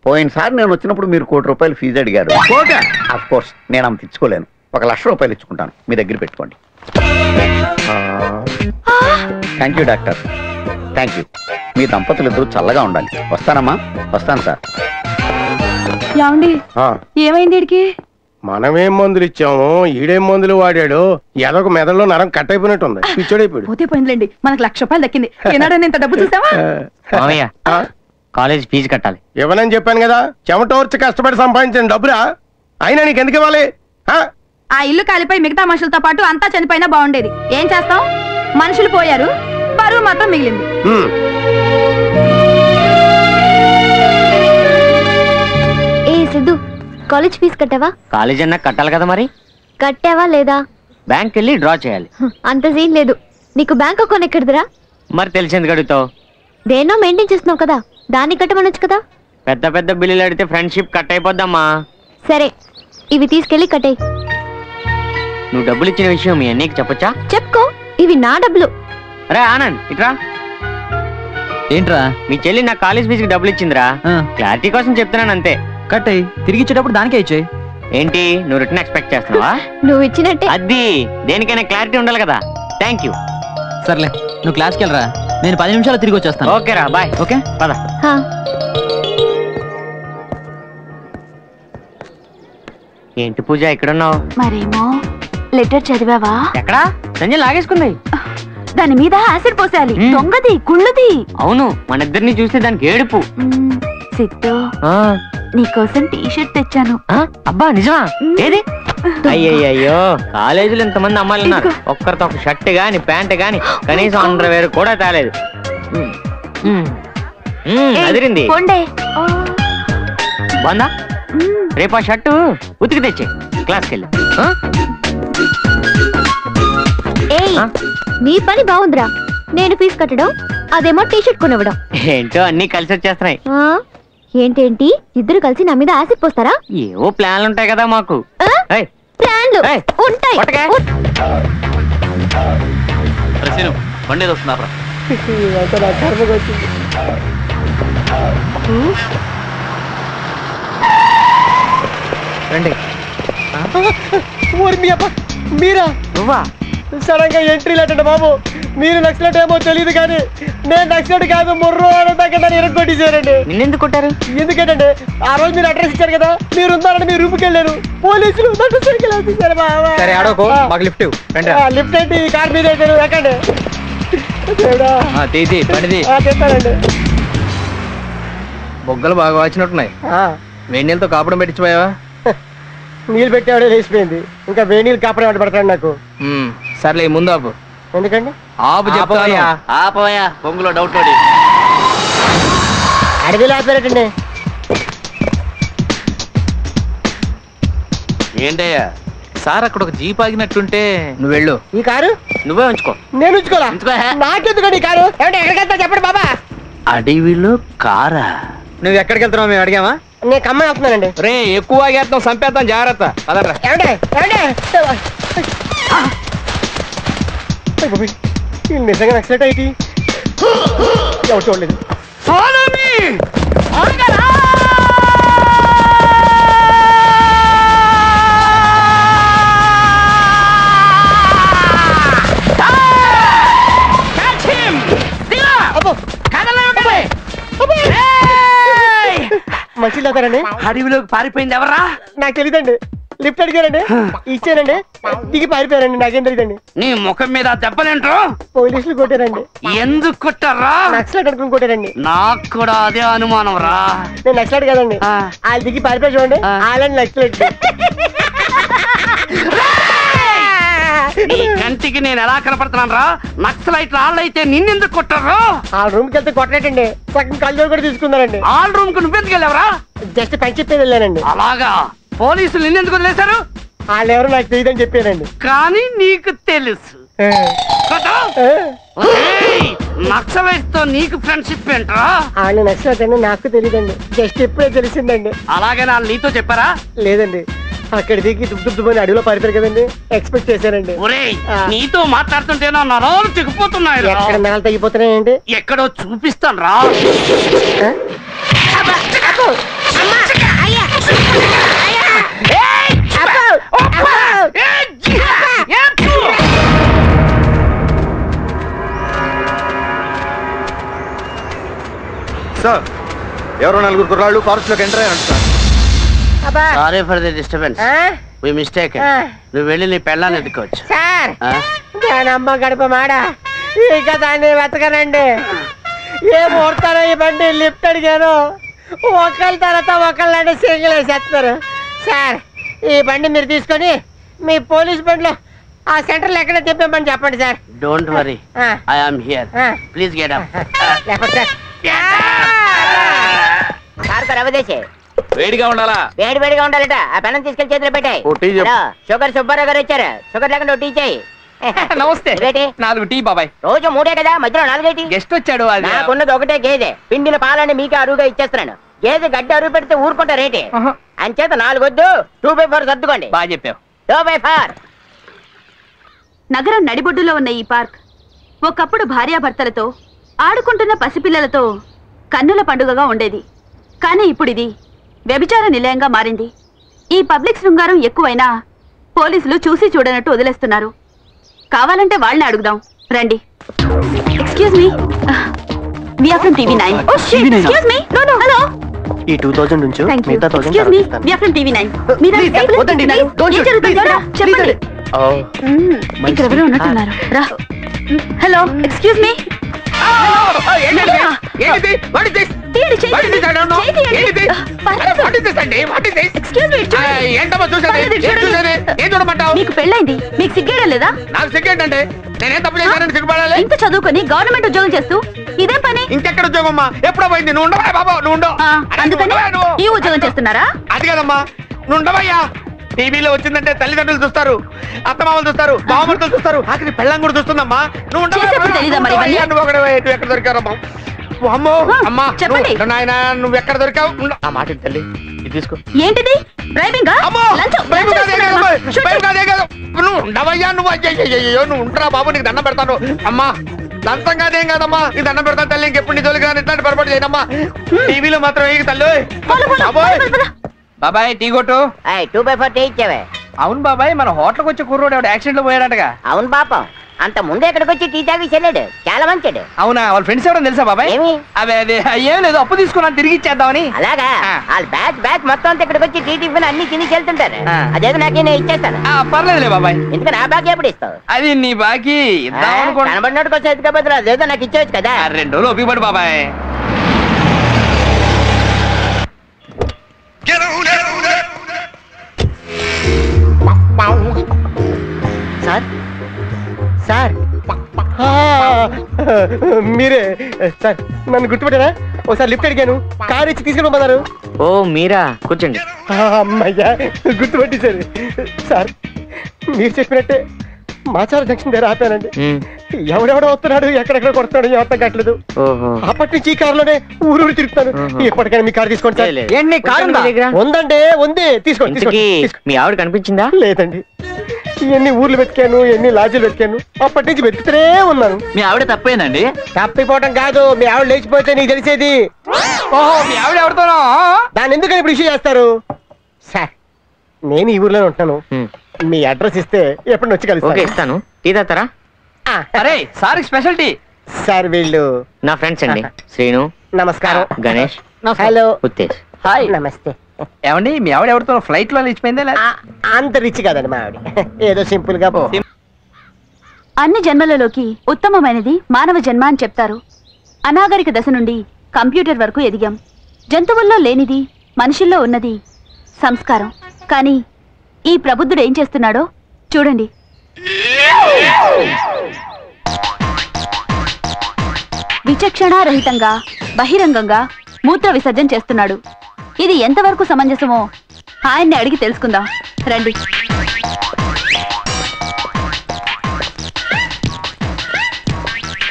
పోయినసారి నేను వచ్చినప్పుడు మీరు ₹1 కోటి ఫీజు అడిగారు. ఆఫ్ కోర్స్ నేను అంత ఇచ్చుకోలేను. ₹1,00,000 ఇచ్చుకుంటాను, మీ దగ్గర పెట్టుకోండి. Thank you doctor, thank you. మీ దంపతులు ఇద్దరు చల్లగా ఉండాలి. వస్తానమ్మా. వస్తాను సార్. ఏమండి ఏమైంది వీడికి? మనమేం మందులు ఇచ్చాము, ఈడేం మందులు వాడాడు. ఏదో ఒక మెదడులో నరం కట్ అయిపోయినట్టుంది, పిచ్చోడైపోయాడు. పోతే పోయిందిలేండి, మనకు ₹1,00,000 దక్కింది. ఏనాడని ఇంత డబ్బు చూసావా? కాలేజ్ ఫీజు కట్టాలి. ఇవ్వనని చెప్పాను కదా, చెమటోర్చి కష్టపడి సంపాదించిన డబ్బురా. అయినా నీకు ఎందుకు ఇవ్వాలి? ఆ ఇల్లు కాలిపోయి మిగతా మనుషులతో పాటు అంతా చనిపోయినా బాగుండేది. ఏం చేస్తాం, మనుషులు పోయారు, బరువు మాత్రం మిగిలింది. ఏ సిద్ధు, కాలేజ్ ఫీజు కట్టావా? కాలేజ్ అన్నా కట్టాలి కదా మరి. కట్టావా లేదా? బ్యాంక్ వెళ్ళి డ్రా చేయాలి. అంత సీన్ లేదు. నీకు బ్యాంక్ అకౌంట్ ఎక్కడిదిరా? మరి తెలిసింది అడుగుతావు. దేన్నో మెయింటైన్ చేస్తున్నావు కదా, దాన్ని కట్టమనొచ్చు కదా. పెద్ద పెద్ద బిల్లులు అడిగితే ఫ్రెండ్షిప్ కట్ అయిపోద్దమ్మా. సరే, ఇవి తీసుకెళ్లి కట్టే. నువ్వు డబ్బులు ఇచ్చిన విషయం మీ అన్నయ్యకి చెప్పొచ్చా? చెప్పుకో, ఇవి నా డబ్బులు. అరే ఆనంద్ ఇట్రా. ఏంట్రా? మీ చెల్లి నా కాలేజ్ ఫీజుకి డబ్బులు ఇచ్చిందిరా. క్లారిటీ కోసం చెప్తున్నాను అంతే. కట్టయి, తిరిగి ఇచ్చేటప్పుడు దానికే ఇచ్చేయి. ఏంటి నువ్వు రిటర్న్ ఎక్స్పెక్ట్ చేస్తున్నావా? నువ్వు ఇచ్చినట్టే. అది దేనికైనా క్లారిటీ ఉండాలి కదా. Thank you. సర్లే, నువ్వు క్లాస్కి వెళ్ళరా. నేను 10 నిమిషాలు తిరిగి వచ్చేస్తాను. ఓకేరా బాయ్. ఓకే పద. ఏంటి పూజ ఇక్కడున్నావు? మరేమో లెటర్ చదివావా? ఎక్కడా? సంజయ్ లాగేసుకుంది. దాని మీద యాసిడ్ పోసేయాలి. దొంగది కుళ్ళుది. అవును, మన ఇద్దరిని చూస్తే దానికి ఏడుపు. సిద్ధు నీకోసం టీ-షర్ట్ తెచ్చాను. అబ్బా నిజమా? ఏది? అయ్యయ్యో, కాలేజీలో ఇంతమంది అమ్మాయిలు ఉన్నారు, ఒక్కరితో ఒక షర్ట్ గాని ప్యాంట్ గాని కనీసం అండర్వేర్ కూడా తేలేదు. అదిరింది. బాగుందా? రేపు ఆ షర్టు ఉతికి తెచ్చే క్లాస్కి వెళ్ళి. నీ పని బాగుందిరా. నేను ఫీజు కట్టడం, అదేమో టీ-షర్ట్ కొనివ్వడం. ఏంటో అన్ని కలిసి వచ్చేస్తున్నాయి. ఏంటేంటి ఇద్దరు కలిసి నా మీద యాసిడ్ పోస్తారా? ఏవో ప్లాన్లు ఉంటాయి కదా మాకు. ప్లాన్లు ఉంటాయి. బండి వస్తున్నారా? రండి. మీరా? నువ్వా? సడన్ గా ఎంట్రీ లేటండి బాబు. మీరు నక్సలెట్ ఏమో తెలియదు కానీ నేను నక్సలెట్ కాదు, ముర్రో అని ఎరగొట్టేశారండి. నిన్నెందుకు కొట్టారు? ఎందుకంటే ఆ రోజు మీరు అడ్రస్ ఇచ్చారు కదా, మీరు ఉన్నారని మీరు రూమ్కి వెళ్ళారు. పోలీసులు లిఫ్ట్ ఏంటి కార్ మీద ఎక్కండి. చెప్తానండి. బొగ్గలు బాగా వాచినట్టున్నాయి. వేడి నీళ్ళతో కాపడం పెట్టించిపోయావా? నీళ్ళు పెట్టేవాడే లేచిపోయింది, ఇంకా వేడి నీళ్ళు కాపడం వాడు పడతాడు నాకు. సర్లే ముందు ఆపు. ఎందుకండి? ఆపు చెప్తాను. ఆపోయా, పొంగులో డౌట్ అడవిలో ఆపారటండి. ఏంటయ్యా సార్ అక్కడ ఒక జీప్ ఆగినట్టుంటే నువ్వు వెళ్ళు. ఈ కారు నువ్వే ఉంచుకో. నేను ఉంచుకోవాలా? నాకెందుకండి ఈ కారు? ఎక్కడికి వెళ్తా చెప్పండి బాబా. అడవిలో కారా? నువ్వు ఎక్కడికి వెళ్తున్నావు? మేము అడిగామా? నేను ఖమ్మం వెళ్తున్నానండి. రే ఎక్కువ ఆగేస్తాం, చంపేస్తాం, జాగ్రత్త. అదరా నిజంగా నక్సలెట్ అయితే ఎవరు చూడలేదు. మంచి లేతారండి. అడవిలోకి పారిపోయింది ఎవరా? నాకు తెలియదండి. లిఫ్ట్ అడిగారండి, ఇచ్చానండి, దిగి పారిపోయారండి. నాకేం తెలియదండి. నీ ముఖం మీద దెబ్బలేంట్రో? పోలీసులు కొట్టారండి. ఎందుకు కొట్టారా? నక్సలెట్ అనుకుని కొట్టారండి. నాకు కూడా అదే అనుమానం రా. నేను నక్సలెట్ కదండి. వాళ్ళు దిగి పారిపోయి చూడండి, వాళ్ళని నక్సలెట్. నీ కంటికి నేను ఎలా కనపడుతున్నాను రా? నక్సలైట్ వాళ్ళైతే నిన్నెందుకు కొట్టారు? ఆ రూమ్ కి వెళ్తే కొట్టలేటండి, సగం కళ్ళజోడు కూడా తీసుకున్నారండి. ఆ రూమ్ కు నువ్వెందుకు వెళ్ళావరా? జస్ట్ పని చెప్పేది వెళ్ళానండి. అలాగా? పోలీసులు నిన్నెందుకు వదిలేశారు? వాళ్ళు ఎవరు నాకు తెలియదని చెప్పారండి. కానీ నీకు తెలుసు. నక్సలైట్ తో నీకు ఫ్రెండ్షిప్ ఏంట్రా? వాళ్ళు నక్సలైట్ అని నాకు తెలియదండి, జస్ట్ ఇప్పుడే తెలిసిందండి. అలాగే వాళ్ళు నీతో చెప్పారా? లేదండి, అక్కడ దిగి దుబ్బని అడవిలో పారిపోయారు కదండి, ఎక్స్పెక్ట్ చేశారండి. నీతో మాట్లాడుతుంటే నా నరాలు తెగిపోతున్నాయి. ఎక్కడ నరాలు తగ్గిపోతున్నాయండి? ఎక్కడో చూపిస్తాను రా. సార్, ఎవరో నలుగురు కుర్రాళ్ళు ఫారెస్ట్ లోకి ఎంటర్ అయ్యారు sir. Sorry for the disturbance. We mistake. నువ్వు వెళ్ళి నీ పెళ్ళాన్ని ఎత్తుకోవచ్చు. సార్, దాని అమ్మ గడప మాడ, ఇంకా దాన్ని వెతకనండి. ఏ ముహూర్తారో ఈ బండి లిఫ్ట్ అడిగాను, ఒకళ్ళ తర్వాత ఒకళ్ళంటే సింగిల్ వేసేస్తున్నారు. సార్, ఈ బండి మీరు తీసుకొని మీ పోలీస్ బండిలో ఆ సెంటర్లో ఎక్కడ తిప్పమని చెప్పండి sir. Don't worry, I am here. Please get up. వేడిగా ఉండాలా? వేడిగా ఉండాలట. ఆ పెనం తీసుకెళ్లి చేతిలో పెట్టాయి. షుగర్ సుబ్బారావు గారు వచ్చారు. షుగర్ లేకుండా టీ చేయి. నమస్తే. 4 టీ బాబాయ్. రోజు 3 కదా, మధ్యలో 4 గెస్ట్ వచ్చాడు. నాకున్నది ఒకటే గేదె. పిండిన పాలని మీకే అరువుగా ఇచ్చేస్తున్నాను. గేదె గడ్డి అరువు పెడితే ఊరుకుంటా రేటే. అంచేత 4 వద్దు, 2/4 సర్దుకోండి. బాగా చెప్పావు. 2/4. నగరం నడిబొడ్డులో ఉన్న ఈ పార్క్ ఒకప్పుడు భార్యాభర్తలతో ఆడుకుంటున్న పసిపిల్లలతో కన్నుల పండుగగా ఉండేది. కానీ ఇప్పుడు ఇది వ్యభిచార నిలయంగా మారింది. ఈ పబ్లిక్ శృంగారం ఎక్కువైనా పోలీసులు చూసి చూడనట్టు వదిలేస్తున్నారు. కావాలంటే వాళ్ళని అడుగుదాం. రండి. Excuse me, we are from TV 9. Oh shit, excuse me, no no, hello. ఈ 2000 నుంచి మిగతా 1000 excuse me, we are from TV 9. మీరు వద్దండి, don't shoot, చెప్పండి. ఇక్కడ ఎవరో ఉన్నట్టున్నారు. రా. Hello, excuse me. మీకు పెళ్ళైంది, మీకు సిగ్గేయడం లేదా? నాకు సిగ్గేంటి అంటే నేనేం తప్పు చేశానని సిగ్గుపడాలి? ఇంత చదువుకొని గవర్నమెంట్ ఉద్యోగం చేస్తూ ఇదే పని? ఇంకెక్కడ ఉద్యోగం అమ్మా? ఎప్పుడో పోయింది. నువ్వు ఉండవా బాబా? నువ్వు ఉండవు. అందుకని ఈ ఉద్యోగం చేస్తున్నారా? అది కదమ్మా, నువ్వు ఉండవయ్యా. టీవీలో వచ్చిందంటే తల్లిదండ్రులు చూస్తారు, అత్తమామలు చూస్తారు, బావమరుతులు చూస్తారు, ఆఖరి పెళ్ళం కూడా చూస్తుందమ్మా. నువ్వు నువ్వు ఎక్కడ దొరికారమ్మా? అమ్మో అమ్మా చెప్పండి నాయన, నువ్వు ఎక్కడ దొరికావు? ఆ మాట తల్లి, ఇది తీసుకో. ఏంటిది? డ్రైవింగ్? నువ్వు ఉండవయ్యా. నువ్వు అయ్యో నువ్వు ఉండరా బాబు, నీకు దండం పెడతాను అమ్మా. లంచం కాదేం కాదమ్మా, నీకు దండం పెడతాను తల్లి. ఇంకెప్పుడు నీ తొలి కానీ ఇట్లాంటి పొరపాటు చేయనమ్మా. టీవీలో మాత్రం ఏ తల్లి. బాబాయ్ టీ కొట్టు. 2/4 టీ ఇచ్చావే. అవును బాబాయ్, మన హోటల్కి వచ్చే కుర్రోడు ఎవడు యాక్సిడెంట్ లో పోయాడటగా. అవును పాపం, అంత ముందే ఇక్కడికి వచ్చి టీ తాగి చెల్లాడు. చాలా మంచిడు. అవునా? వాళ్ళ ఫ్రెండ్స్ ఎవరో తెలుసా బాబాయ్? ఏమి? అదే ఏం లేదు, అప్పు తీసుకున్నాను, తిరిగి ఇచ్చేద్దామని. అలాగా? వాళ్ళ బ్యాచ్ మొత్తం అంతా ఇక్కడికి వచ్చి టీ టిఫిన్ అన్ని తిని వెళ్తుంటారు. అదేదో నాకే నేను ఇచ్చేస్తాను. పర్లేదులే బాబాయ్. ఎందుకు నా బాకీ ఎప్పుడు ఇస్తావు? అది నీ బాకీ కనబడినట్టు కొంచెం ఎదుకపోతే అదేదో నాకు ఇచ్చేవచ్చు కదా. 2 రోజులు ఉపయోగపడు బాబాయ్. సార్ సార్ మీరే సార్, నన్ను గుర్తుపెట్టారా? ఒకసారి లిఫ్ట్ అడిగాను, కార్ ఇచ్చి తీసుకెళ్ళమన్నారు. ఓ మీరా, కూర్చోండి. అమ్మయ్యా, గుర్తుపట్టేశారు. సార్ మీరు చెప్పినట్టే మాచార జంక్షన్ దగ్గర ఆపానండి. ఎవడెవడో వస్తున్నాడు, ఎక్కడెక్కడ కొడుతున్నాడు అర్థం కావట్లేదు. అప్పటి నుంచి ఈ కారులోనే ఊరు తిరుగుతాను. ఎప్పటికైనా మీ కారు తీసుకోండి సార్. ఏంటి కారు ఉందండి? ఉంది, తీసుకోండి. మీ ఆవిడ కనిపించిందా? లేదండి, ఎన్ని ఊర్లు వెతికాను, ఎన్ని లాడ్జీలు వెతికాను, అప్పటి నుంచి వెతుకుతూనే ఉన్నాను. మీ ఆవిడ తప్పేనండి? తప్పిపోవటం కాదు, మీ ఆవిడ లేచిపోతే నీకు తెలిసేది. ఓహో, మీ ఆవిడ ఎవరితోనో? దాన్ని ఎందుకని ఇప్పుడు ఇష్యూ చేస్తారు? సార్ నేను ఈ ఊర్లోనే ఉంటున్నాను, మీ అడ్రస్ ఇస్తే ఎప్పుడు వచ్చి కలుస్తాను. ఇస్తాను. టీ తాతారా? అరే సార్ స్పెషాలిటీ. సార్ వీళ్ళు నా ఫ్రెండ్స్ అండి. శ్రీను. నమస్కారం. గణేష్. హలో. ఉత్తేజ్. హాయ్. నమస్తే. ఏమండి మీ ఆవిడ ఎవరితో ఫ్లైట్ లో లేచిపోయిందా? అంత రిచ్ కాదండి మా ఆవిడ, ఏదో సింపుల్ గా. అన్ని జన్మలలోకి ఉత్తమమైనది మానవ జన్మ అని చెప్తారు. అనాగరిక దశ నుండి కంప్యూటర్ వరకు ఎదిగాం. జంతువుల్లో లేనిది మనుషుల్లో ఉన్నది సంస్కారం. కానీ ఈ ప్రబుద్ధుడు ఏం చేస్తున్నాడో చూడండి. విచక్షణారహితంగా బహిరంగంగా మూత్ర విసర్జన చేస్తున్నాడు. ఇది ఎంతవరకు సమంజసమో ఆయన్ని అడిగి తెలుసుకుందాం రండి.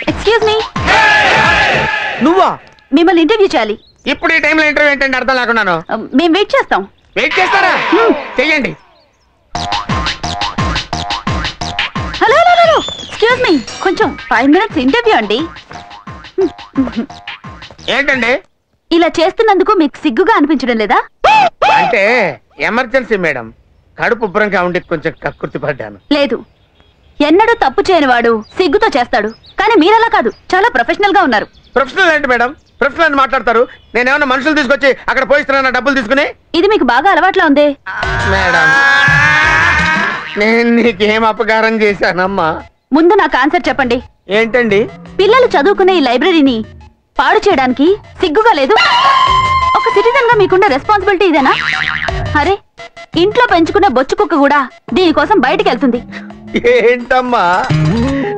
ఎక్స్క్యూజ్ మీ. నువ్వా? మిమ్మల్ని ఇంటర్వ్యూ చేయాలి. ఇప్పుడు ఈ టైంలో ఇంటర్వ్యూ ఏంటంటే అర్థం లేకున్నాను. మేము వెయిట్ చేస్తాం. వెయిట్ చేస్తారా? చెయ్యండి. Hello hello hello, excuse me, కొంచెం 5 minutes ఇంటర్వ్యూ అండి. ఏంటండి ఇలా చేస్తున్నందుకు మీకు సిగ్గుగా అనిపించడం లేదా? అంటే ఎమర్జెన్సీ మేడం, కడుపు ఉబ్బరంగా ఉండి కొంచెం కక్కుర్తి పడ్డాను. లేదు, ఎన్నడూ తప్పు చేయని వాడు సిగ్గుతో చేస్తాడు. కానీ మీరలా కాదు, చాలా ప్రొఫెషనల్ గా ఉన్నారు. ప్రొఫెషనల్ ఏంటి మేడం? ప్రొఫెషనల్ అని మాట్లాడతారు. నేనేమన్నా మనుషులు తీసుకొచ్చి అక్కడ పోయిస్తున్నా డబ్బులు తీసుకుని? ఇది మీకు బాగా అలవాట్లా ఉంది. మేడం నేను నీకేం అపకారం చేశానమ్మా? ముందు నాకు ఆన్సర్ చెప్పండి. ఏంటండి? పిల్లలు చదువుకునే ఈ లైబ్రరీని పాడు చేయడానికి సిగ్గుగా లేదు? ఒక సిటిజన్ గా మీకున్న రెస్పాన్సిబిలిటీ ఇదేనా? అరే, ఇంట్లో పెంచుకున్న బొచ్చు కుక్క కూడా దీనికోసం బయటికి వెళ్తుంది. ఏంటమ్మా,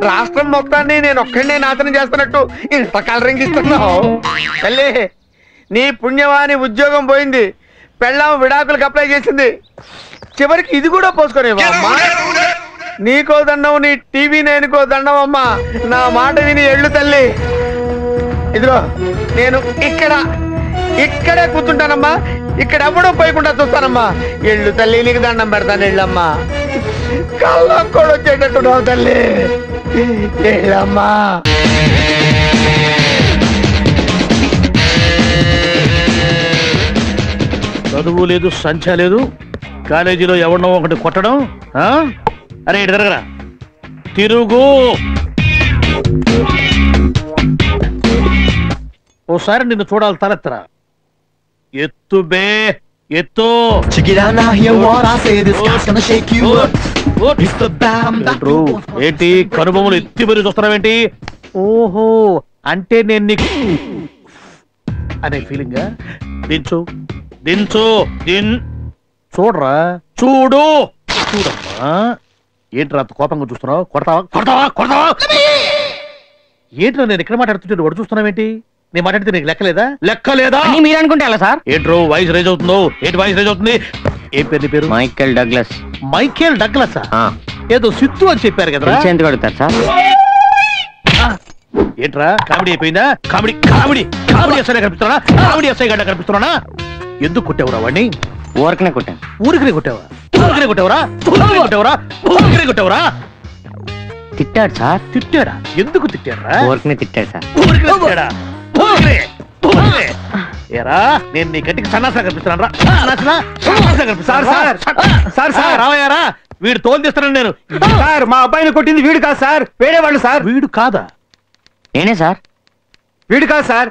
రాష్ట్రం మొత్తాన్ని నేను ఒక్కడే నాశనం చేస్తున్నట్టు ఇంత కలరింగ్ ఇస్తున్నావు? తల్లి, నీ పుణ్యవాని ఉద్యోగం పోయింది, పెళ్ళాం విడాకులకు అప్లై చేసింది, చివరికి ఇది కూడా పోసుకునేవా అమ్మా? నీకో దండం, నీ టీవీ నేనుకో దండం అమ్మా. నా మాట విని ఎళ్ళు తల్లి. ఇదిగో నేను ఇక్కడే కూర్చుంటానమ్మా, ఇక్కడ ఎవడో పోయకుండా చూస్తానమ్మా. ఎళ్ళు తల్లి, నీకు దండం పెడతాను. ఎళ్ళమ్మా, కళ్ళ కూడా వచ్చేటట్టు రావు తల్లి. ఎళ్ళమ్మా. చదువు లేదు, సంఖ్య లేదు, కాలేజీలో ఎవరినో ఒకటి కొట్టడం. అరే ఇటు తిరగరా, తిరుగు. ఓసారి నిన్ను చూడాలి, తలెత్తరా. ఎత్తు బే, ఎత్తు. ఏంటి కనుబొమ్మలు ఎత్తి మరి చూస్తున్నావేంటి? ఓహో, అంటే నేను నీకు అనే ఫీలింగ్. దించు దించు చూడరా, చూడు చూడమ్మా. ఏంట్రా అంత కోపంగా చూస్తున్నావు? కొడతావా కొడతావా కొడతావా? ఏంట్రా నేను ఎక్కడ మాట్లాడుతుంటే వాడు చూస్తున్నావేంటి? నేను మాట్లాడితే నీకు లెక్కలేదా? లెక్కలేదా మీరు అనుకుంటే అలా సార్. ఏంట్రో వాయిస్ రైజ్ అవుతుందో? ఏంటి వాయిస్ రైజ్ అవుతుంది? ఏం పేరు నీ పేరు? Michael Douglas. Michael Douglas? ఏదో సిత్తు అని చెప్పారు కదా. ఎందుకు అడుగుతారు సార్? ఏంట్రా కామెడీ అయిపోయిందా? కామెడీ కామెడీ కామెడీ ఎస్ఐ కనిపిస్తున్నా? కామెడీ ఎస్ఐ గడ్డ కనిపిస్తున్నా? ఎందుకు కొట్టావురా వాడిని? ఊరికనే కొట్టాను. ఊరికనే కొట్టావా? ఊరికనే కొట్టావరా? ఊరికనే కొట్టావరా? ఊరికనే కొట్టావరా? తిట్టాడు సార్. తిట్టాడా? ఎందుకు తిట్టారా? ఊరికనే తిట్టాడు సార్. ఊరికనే తిట్టాడా? ఏరా నేను నీ గట్టికి సన్నాసా కనిపిస్తున్నాను రావయ్యారా? వీడు తోలు తీస్తున్నాను నేను. సార్ మా అబ్బాయిని కొట్టింది వీడు కాదు సార్, వేరే వాళ్ళు సార్. వీడు కాదా? నేనే సార్. వీడు కాదు సార్,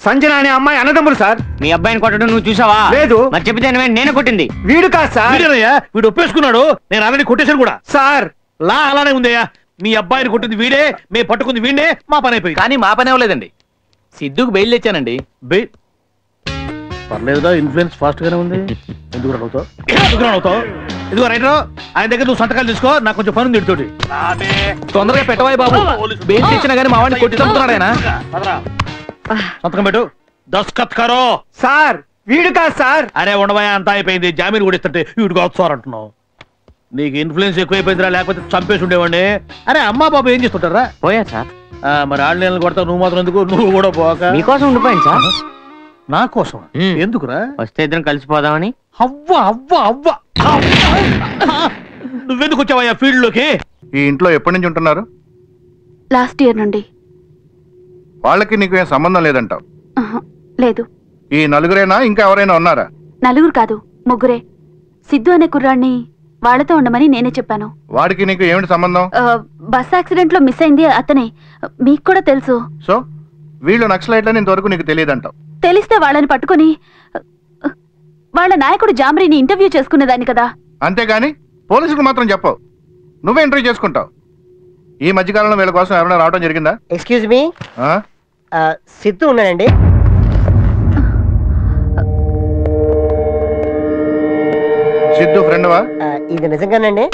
సంజన అనే అమ్మాయి అన్నదమ్ములు సార్. మీ అబ్బాయిని కొట్టడం నువ్వు చూసావా? లేదు. మరి చెప్తే నేనే కొట్టింది. వీడు కాదు సార్. వీడు ఒప్పేసుకున్నాడు. నేను అలానే కొట్టేశాను కూడా సార్. లా అలానే ఉందయ్యా. మీ అబ్బాయిని కొట్టింది వీడే, మేము పట్టుకుంది వీడే. మా పని అయిపోయింది. కానీ మా పని అవ్వలేదండి. సిద్ధుకు బెయిల్ తెచ్చానండి. బెయిల్ పర్లేదుగా, ఇన్ఫ్లుయెన్స్ ఫాస్ట్ గానే ఉంది. ఎందుకు రావుతావు? ఎందుకు రావుతావు? ఇదిగో రైటర్, ఆయన దగ్గర నువ్వు సంతకాలు తీసుకో, నాకు కొంచెం పని ఉంది. ఇటుతోటి తొందరగా పెట్టవాయి బాబు. బెయిల్ తెచ్చినా కానీ మా వాడిని కొట్టి చంపుతున్నాడు ఆయన. సంతకం పెట్టు. దస్కత్ కరో. సార్ వీడు కాదు సార్. అరే ఉండవయా, అంతా అయిపోయింది. జామీన్ కూడా ఇస్తుంటే వీడు కాదు సార్ అంటున్నావు. నీకు ఇన్ఫ్లుయెన్స్ ఎక్కువైపోయిందిరా, లేకపోతే చంపేసి ఉండేవాడిని. అరే అమ్మా బాబు ఏం చేస్తుంటారా? పోయా సార్. మరి ఆళ్ళని కొడతావు, నువ్వు మాత్రం ఎందుకు? నువ్వు కూడా పోక. మీకోసం ఉండిపోయింది సార్. నా కోసం? ఎందుకురా? వస్తే ఇద్దరం కలిసిపోదామని. అవ్వ అవ్వ అవ్వ. నువ్వెందుకు వచ్చావయ్యా ఫీల్డ్ లోకి? ఈ ఇంట్లో ఎప్పటి నుంచి ఉంటున్నారు? లాస్ట్ ఇయర్ నుండి. వాళ్ళకి నీకు ఏం సంబంధం లేదంటావు? లేదు. ఈ నలుగురేనా, ఇంకా ఎవరైనా ఉన్నారా? నలుగురు కాదు, ముగ్గురే. సిద్ధు అనే కుర్రాడిని వాళ్ళతో ఉండమని నేనే చెప్పాను. వాడికి నీకు ఏమిటి సంబంధం? బస్ యాక్సిడెంట్ లో మిస్ అయింది అతనే. మీకు కూడా తెలుసు. సో వీళ్ళు నక్సలైట్లని ఇంతవరకు నీకు తెలియదంటావు? తెలిస్తే వాళ్ళని పట్టుకుని వాళ్ళ నాయకుడు జామరీని ఇంటర్వ్యూ చేసుకునేదాన్ని కదా. అంతేగాని పోలీసులకు మాత్రం చెప్పవు. నువ్వే ఇంటర్వ్యూ చేసుకుంటావు. ఈ మధ్యకాలంలో వీళ్ళ కోసం ఎవరైనా రావడం జరిగిందా? ఎక్స్క్యూజ్ మీ, సిద్ధు ఉన్నాడండి? సిద్ధు ఫ్రెండ్వా? ఇది నిజంగానండి?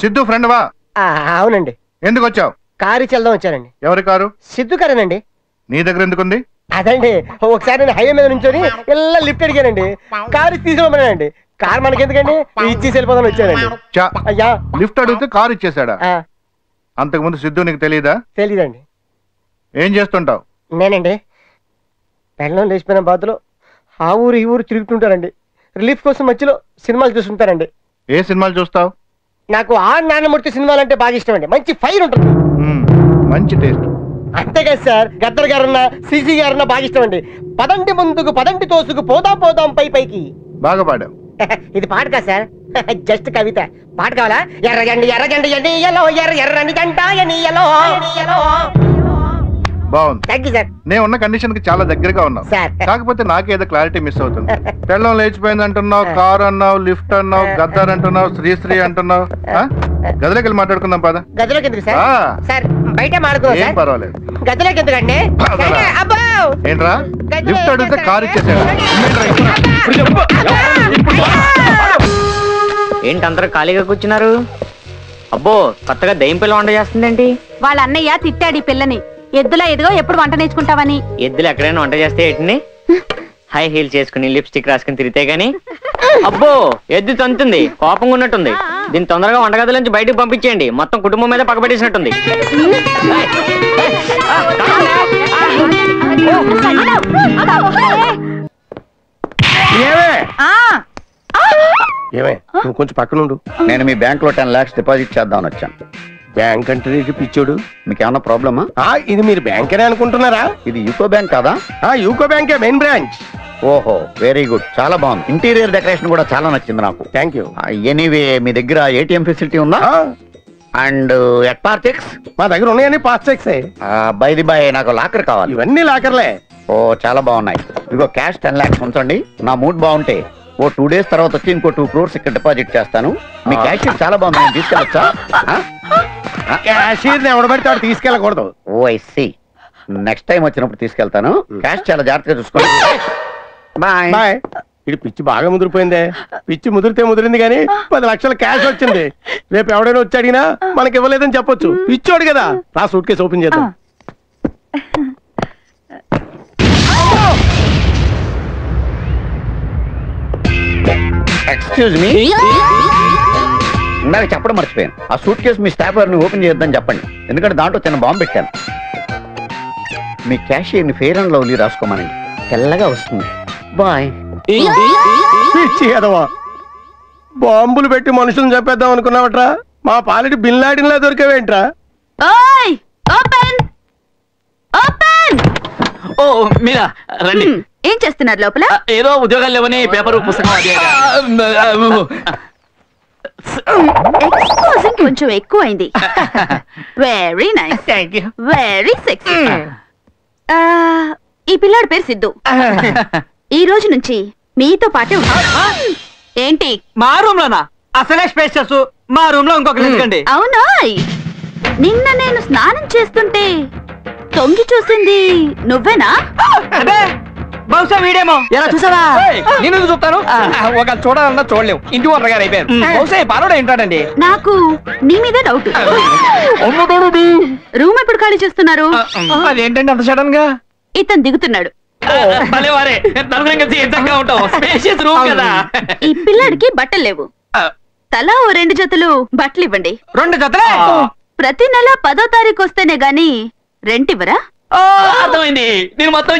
సిద్ధు ఫ్రెండ్వా? అవునండి. ఎందుకు వచ్చావు? కారు చెల్దాం వచ్చానండి. ఎవరి కారు? సిద్ధు కారేనండి. నీ దగ్గర ఎందుకుంది? అదండి, ఒకసారి నేను హైవే మీద నుంచొని ఇలా లిఫ్ట్ అడిగానండి. కారు తీసుకోమన్నానండి. కారు మనకెందుకండి, ఇచ్చేసి వెళ్ళిపోదాని వచ్చానండి. అయ్యా లిఫ్ట్ అడిగితే కారు ఇచ్చేసాడా? అంతకుముందు సిద్ధు నీకు తెలియదా? తెలీదండి. ఏం చేస్తుంటావు? నేనండి పెళ్ళం లేచిపోయిన బాధలో ఆ ఊరు ఈ ఊరు తిరుగుతుంటారండి. రిలీఫ్ కోసం మధ్యలో సినిమాలు చూస్తుంటారండి. ఏ సినిమాలు చూస్తావు? నాకు ఆర్ నాన్నమూర్తి సినిమాలు అంటే బాగా ఇష్టం అండి. మంచి ఫైర్ ఉంటుంది. మంచి టేస్ట్. అంతేకాదు సార్, గద్దర్ గారన్నా సిసి గారన్నా బాగా ఇష్టం అండి. పదండి ముందుకు పదండి తోసుకు పోదాం పోదాం పై పైకి. బాగా పాడావు. ఇది పాట కాదు సార్, జస్ట్ కవిత. పాట కావాలా? ఎర్రగండి ఎర్రగండి ఎండి ఎల్లో ఎర్ర ఎర్రని గంట ఎల్లో. బాగుంది. Thank you sir. నేను ఉన్న కండిషన్ కి చాలా దగ్గరగా ఉన్నావు. కాకపోతే నాకేదో క్లారిటీ మిస్ అవుతుంది. పెళ్ళం లేచిపోయింది అంటున్నావు, కారు అన్నావు, లిఫ్ట్ అన్నావు, గద్దర్ అంటున్నావు, శ్రీశ్రీ అంటున్నావు. గదిలోకి వెళ్ళి మాట్లాడుకుందాం పద. గదిలోకి ఎందుకు సార్? సార్ బయట మాట్లాడుకుందాం. ఏం పర్వాలేదు. గదిలోకి ఎందుకండి? ఏంట్రా లిఫ్ట్ అడిగితే కారు ఇచ్చేసాడు. ఏంటి అందరూ ఖాళీగా కూర్చున్నారు? అబ్బో కొత్తగా దయ్యం పిల్ల వంట చేస్తుందేంటి? వాళ్ళ అన్నయ్య తిట్టాడు ఈ పిల్లని. ఎద్దులా ఎదుగో ఎప్పుడు వంట నేర్చుకుంటావని. ఎద్దులు ఎక్కడైనా వంట చేస్తే ఏంటిని హై హీల్ చేసుకుని లిప్స్టిక్ రాసుకుని తిరిగితే గాని. అబ్బో ఎద్దు తంతుంది, కోపంగా ఉన్నట్టుంది. దీన్ని తొందరగా వంటగది నుంచి బయటకు పంపించేయండి. మొత్తం కుటుంబం మీద పక్కబెట్టేసినట్టుంది. ఏమే నువ్వు కొంచెం పక్కన ఉండు. నేను మీ బ్యాంక్ లో 10 lakhs డిపాజిట్ చేద్దామని వచ్చాను. బ్యాంక్ అంటే పిచ్చోడు. మీకు ఏమన్నా ప్రాబ్లమా? ఇది మీరు బ్యాంక్ అనే అనుకుంటున్నారా? ఇది యూకో బ్యాంక్ కాదా? యూకో బ్యాంకే మెయిన్ బ్రాంచ్. ఓహో వెరీ గుడ్, చాలా బాగుంది. ఇంటీరియర్ డెకరేషన్ కూడా చాలా నచ్చింది నాకు. Thank you. ఎనీవే మీ దగ్గర ఏటీఎం ఫెసిలిటీ ఉందా? అండ్ ఎట్ పార్టిక్స్ మా దగ్గర ఉన్నాయని pass checks. By the by నాకు లాకర్ కావాలి. ఇవన్నీ లాకర్లే. ఓ చాలా బాగున్నాయి. ఇదిగో క్యాష్ 10 lakhs ఉంచండి. నా మూడ్ బాగుంటే ఓ 2 days తర్వాత వచ్చి ఇంకో 2 crores ఇక్కడ డిపాజిట్ చేస్తాను. మీ క్యాష్ చాలా బాగుంది, నేను తీసుకెళ్ళొచ్చా? క్యాషియర్ ఎవడు పెడితే వాడు తీసుకెళ్ళకూడదు. Oh I see. Next time వచ్చినప్పుడు తీసుకెళ్తాను. క్యాష్ చాలా జాగ్రత్తగా చూసుకోండి. Bye bye. ఇది పిచ్చి బాగా ముదిరిపోయిందే. పిచ్చి ముదిరితే ముదిరింది కానీ 10 లక్షల క్యాష్ వచ్చింది. రేపు ఎవడైనా వచ్చి అడిగినా మనకి ఇవ్వలేదని చెప్పొచ్చు. పిచ్చోడు కదా. రా సూట్ కేసు ఓపెన్ చేద్దాం. ఎక్స్క్యూజ్ మీ, ఇందాక చెప్పడం మర్చిపోయాను. ఆ సూట్ కేసు మీ స్టాఫ్ గారిని ఓపెన్ చేయొద్దని చెప్పండి, ఎందుకంటే దాంట్లో చిన్న బాంబు పెట్టాను. మీ క్యాషియర్ని ఫెయిర్ అండ్ లవ్లీ రాసుకోమనండి, తెల్లగా వస్తుంది. బాయ్. పిచ్చి ఎదవా, బాంబులు పెట్టి మనుషులను చెప్పేద్దాం అనుకున్నావట్రా? మా పాలిటి బిన్ లాడిన్లా దొరికేవేంట్రా? ఓ మీరా రండి. ఏం చేస్తున్నారు లోపల? ఏదో ఉద్యోగాలు లేవని పేపర్ పుస్తకం ఎక్స్పోజింగ్ కొంచెం ఎక్కువైంది. Very nice, very sexy. ఈ పిల్లాడి పేరు సిద్ధు. ఈ రోజు నుంచి మీతో పాటే ఉంటాడు. ఏంటి మా రూమ్ లోనా? అసలే స్పేషియస్. మా రూమ్ లో ఇంకొక ఎందుకండి? అవునా? నిన్న నేను స్నానం చేస్తుంటే తొంగి చూసింది నువ్వేనా? బహుశా వీడేమో. ఎలా చూసావా? నేను చూస్తాను. ఒక చూడాలన్నా చూడలేవు. ఇంటి ఓనర్ గారు అయిపోయారు. బహుశా పారోడా ఏంటాడండి. నాకు నీ మీద డౌట్. రూమ్ ఎప్పుడు ఖాళీ చేస్తున్నారు? అదేంటండి అంత సడన్ గా? ఇతను దిగుతున్నాడు. ఈ పిల్లాడికి బట్టలు లేవు. తలా ఓ 2 జతలు బట్టలు ఇవ్వండి. 2 జతలే? ప్రతి నెల 10వ తారీఖు వస్తేనే గాని రెంట్ ఇవ్వరా? అర్థమైంది. నేను మొత్తం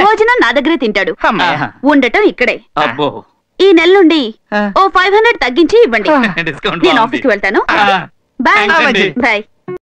భోజనం నా దగ్గరే తింటాడు. ఉండటం ఇక్కడే. అబ్బో, ఈ నెల నుండి ఓ 500 తగ్గించి ఇవ్వండి. నేను ఆఫీస్కి వెళ్తాను. Bye bye.